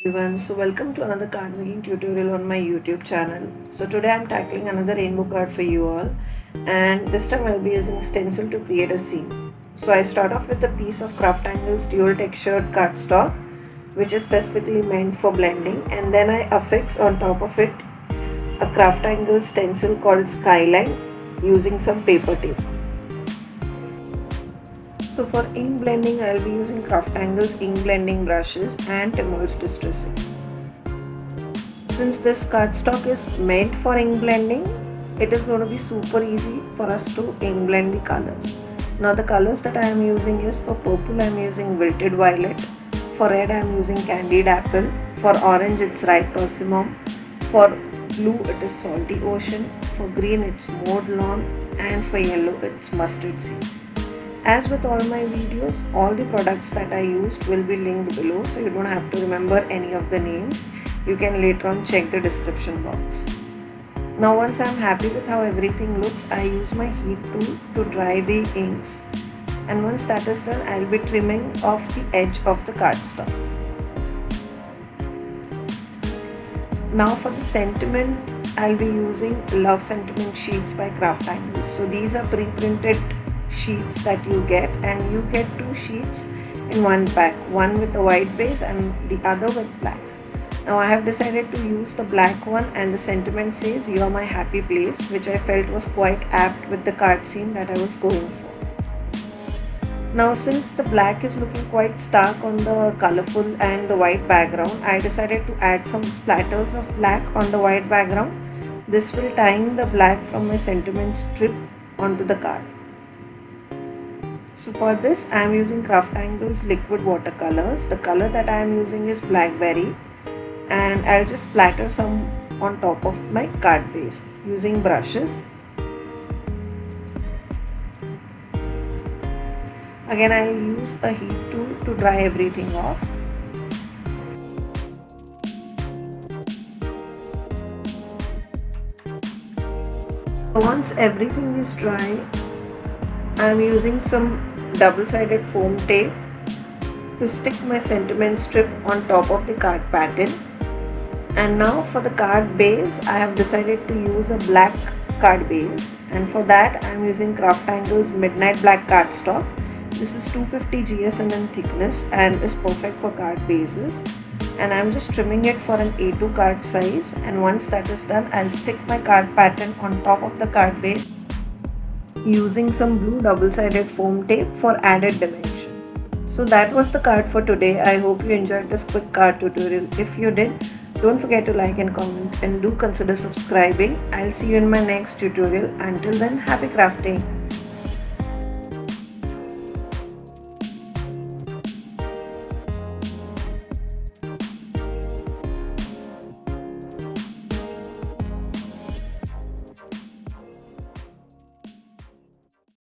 Everyone, so welcome to another card making tutorial on my YouTube channel. So today I'm tackling another rainbow card for you all, and this time I'll be using stencil to create a scene. So I start off with a piece of CrafTangles dual textured cardstock which is specifically meant for blending, and then I affix on top of it a CrafTangles stencil called Skyline using some paper tape. So for ink blending, I'll be using CrafTangles ink blending brushes and Timol's distressing. Since this cardstock is meant for ink blending, it is going to be super easy for us to ink blend the colors. Now the colors that I am using is, for purple I am using wilted violet, for red I am using candied apple, for orange it's ripe persimmon, for blue it is salty ocean, for green it's mauve lawn, and for yellow it's mustard seed. As with all my videos, all the products that I used will be linked below, so you don't have to remember any of the names. You can later on check the description box. Now once I am happy with how everything looks, I use my heat tool to dry the inks, and once that is done, I will be trimming off the edge of the cardstock. Now for the sentiment, I will be using Love Sentiment sheets by CrafTangles. So these are pre-printed sheets that you get, and you get two sheets in one pack, one with a white base and the other with black. Now I have decided to use the black one, and the sentiment says "You're my happy place," which I felt was quite apt with the card scene that I was going for. Now since the black is looking quite stark on the colorful and the white background, I decided to add some splatters of black on the white background. This will time the black from my sentiment strip onto the card. So for this I am using CrafTangles liquid watercolors. The color that I am using is blackberry, and I'll just splatter some on top of my card base using brushes. Again I'll use a heat tool to dry everything off. Once everything is dry, I am using some double-sided foam tape to stick my sentiment strip on top of the card pattern. And now for the card base, I have decided to use a black card base, and for that I am using CrafTangles Midnight Black cardstock. This is 250 GSM in thickness and is perfect for card bases, and I am just trimming it for an A2 card size, and once that is done, I'll stick my card pattern on top of the card base using some blue double-sided foam tape for added dimension. So that was the card for today. I hope you enjoyed this quick card tutorial. If you did, don't forget to like and comment, and do consider subscribing. I'll see you in my next tutorial. Until then, happy crafting!